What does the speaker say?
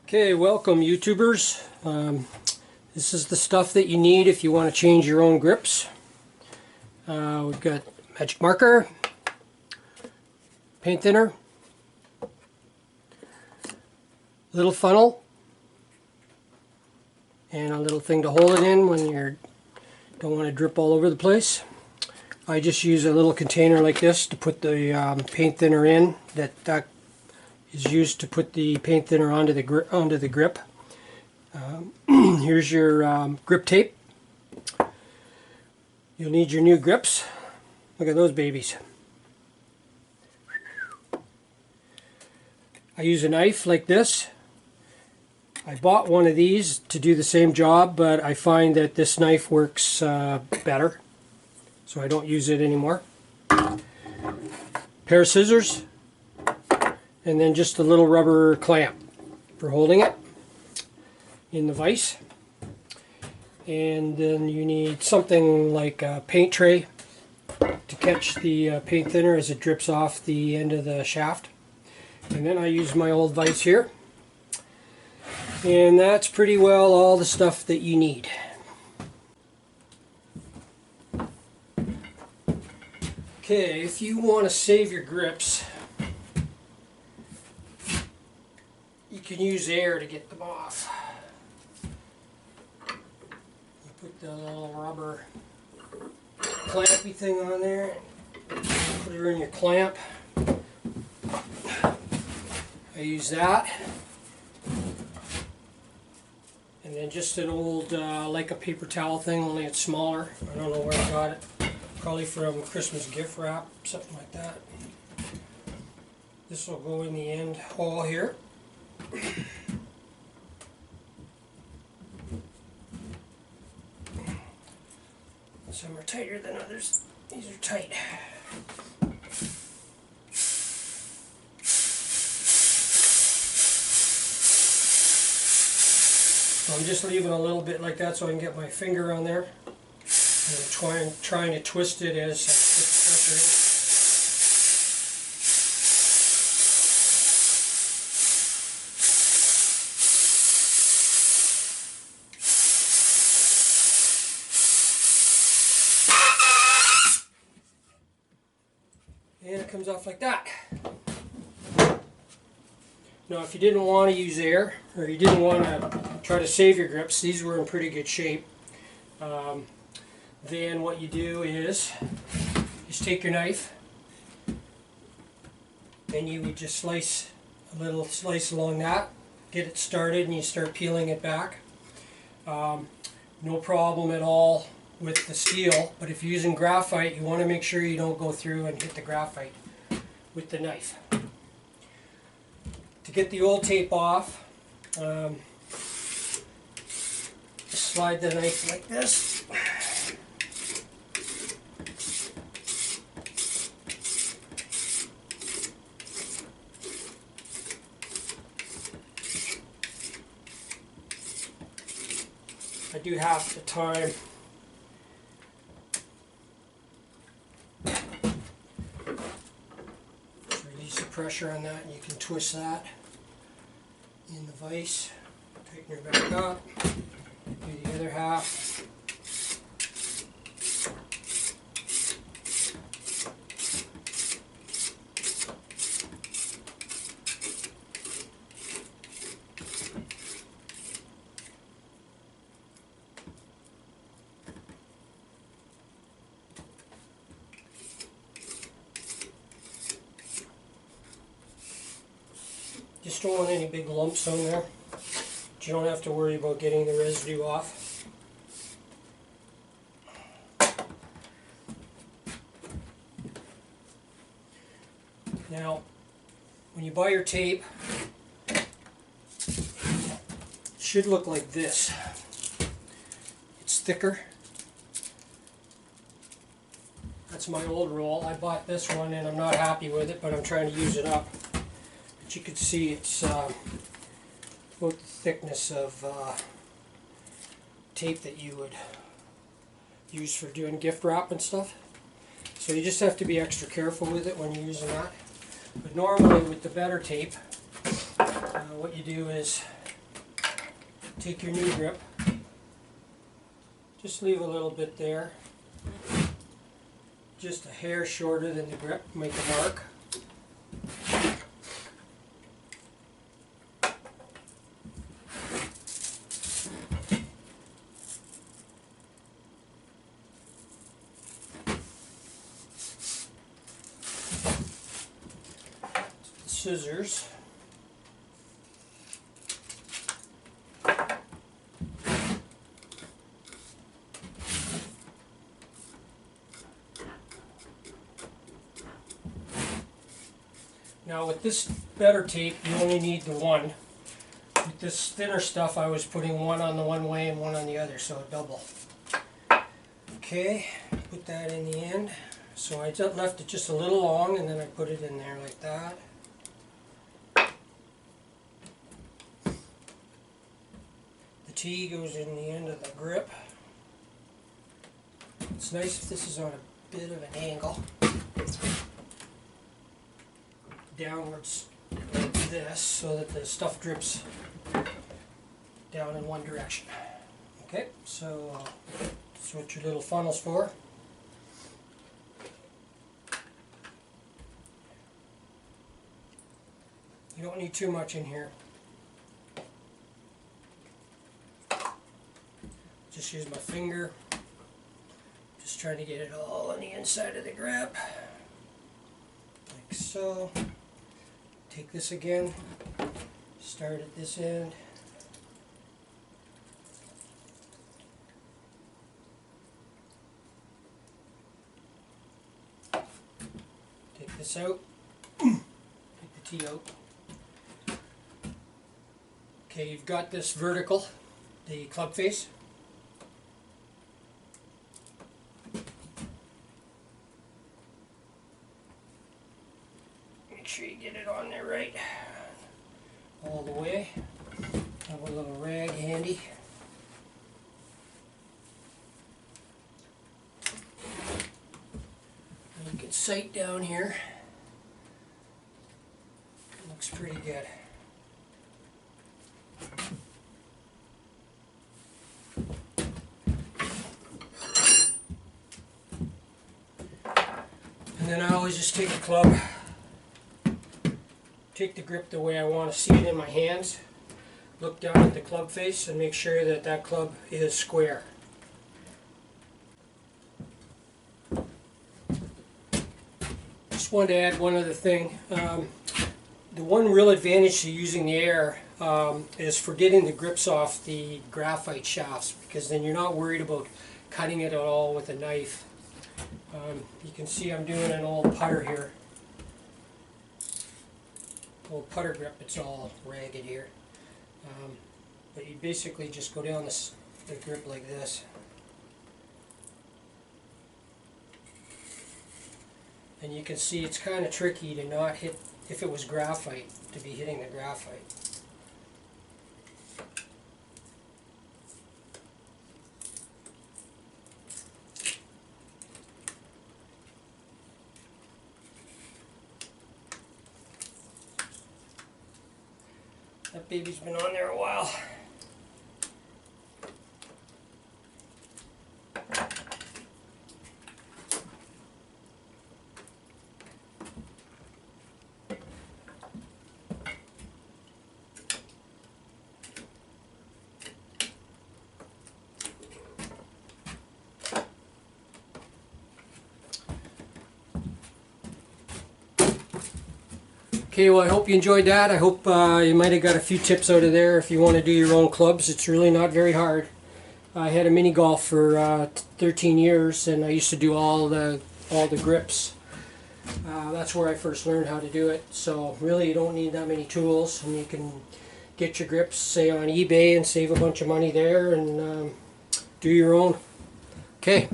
Okay, welcome YouTubers. This is the stuff that you need if you want to change your own grips. We've got magic marker, paint thinner, little funnel, and a little thing to hold it in when you don't want to drip all over the place. I just use a little container like this to put the paint thinner in. That is used to put the paint thinner onto the grip. Here's your grip tape. You'll need your new grips. Look at those babies. I use a knife like this. I bought one of these to do the same job, but I find that this knife works better, so I don't use it anymore. Pair of scissors, and then just a little rubber clamp for holding it in the vise. And then you need something like a paint tray to catch the paint thinner as it drips off the end of the shaft. And then I use my old vise here. And that's pretty well all the stuff that you need. Okay, if you want to save your grips, you can use air to get them off. You put the little rubber clampy thing on there, put it in your clamp. I use that. And then just an old, like a paper towel thing, only it's smaller. I don't know where I got it. Probably from Christmas gift wrap, something like that. This will go in the end hole here. Some are tighter than others. These are tight. So I'm just leaving a little bit like that so I can get my finger on there. And I'm trying to twist it as I put the pressure in. And it comes off like that. Now if you didn't want to use air, or you didn't want to try to save your grips, these were in pretty good shape. Then what you do is take your knife and you would just slice a little slice along that, get it started, and you start peeling it back. No problem at all with the steel, but if you're using graphite, you want to make sure you don't go through and hit the graphite with the knife. To get the old tape off, slide the knife like this. I do half the time. Release the pressure on that, and you can twist that in the vise. Tighten her back up. Do the other half. Just don't want any big lumps on there. But you don't have to worry about getting the residue off. Now, when you buy your tape, it should look like this. It's thicker. That's my old roll. I bought this one and I'm not happy with it, but I'm trying to use it up. But you can see it's about the thickness of tape that you would use for doing gift wrap and stuff. So you just have to be extra careful with it when you're using that. But normally with the better tape, what you do is take your new grip, just leave a little bit there, just a hair shorter than the grip, make a mark. Scissors. Now with this better tape, you only need the one. With this thinner stuff, I was putting one on the one way and one on the other, so double. Okay, put that in the end. So I just left it just a little long, and then I put it in there like that. The T goes in the end of the grip. It's nice if this is on a bit of an angle. Downwards like this, so that the stuff drips down in one direction. Okay, so that's what your little funnel's for. You don't need too much in here. Just use my finger. Just trying to get it all on the inside of the grip. Like so. Take this again. Start at this end. Take this out. Take the T out. Okay, you've got this vertical, the club face. Make sure you get it on there right, all the way. Have a little rag handy. And you can sight down here. Looks pretty good. And then I always just take the club, take the grip the way I want to see it in my hands, look down at the club face and make sure that that club is square. Just wanted to add one other thing. The one real advantage to using the air is for getting the grips off the graphite shafts, because then you're not worried about cutting it at all with a knife. You can see I'm doing an old putter here. Old putter grip, it's all ragged here. But you basically just go down the grip like this. And you can see it's kind of tricky to not hit, if it was graphite, to be hitting the graphite. That baby's been on there a while. Okay, well I hope you enjoyed that. I hope you might have got a few tips out of there if you want to do your own clubs. It's really not very hard. I had a mini golf for 13 years and I used to do all the grips. That's where I first learned how to do it. So really you don't need that many tools, and you can get your grips, say, on eBay and save a bunch of money there and do your own. Okay.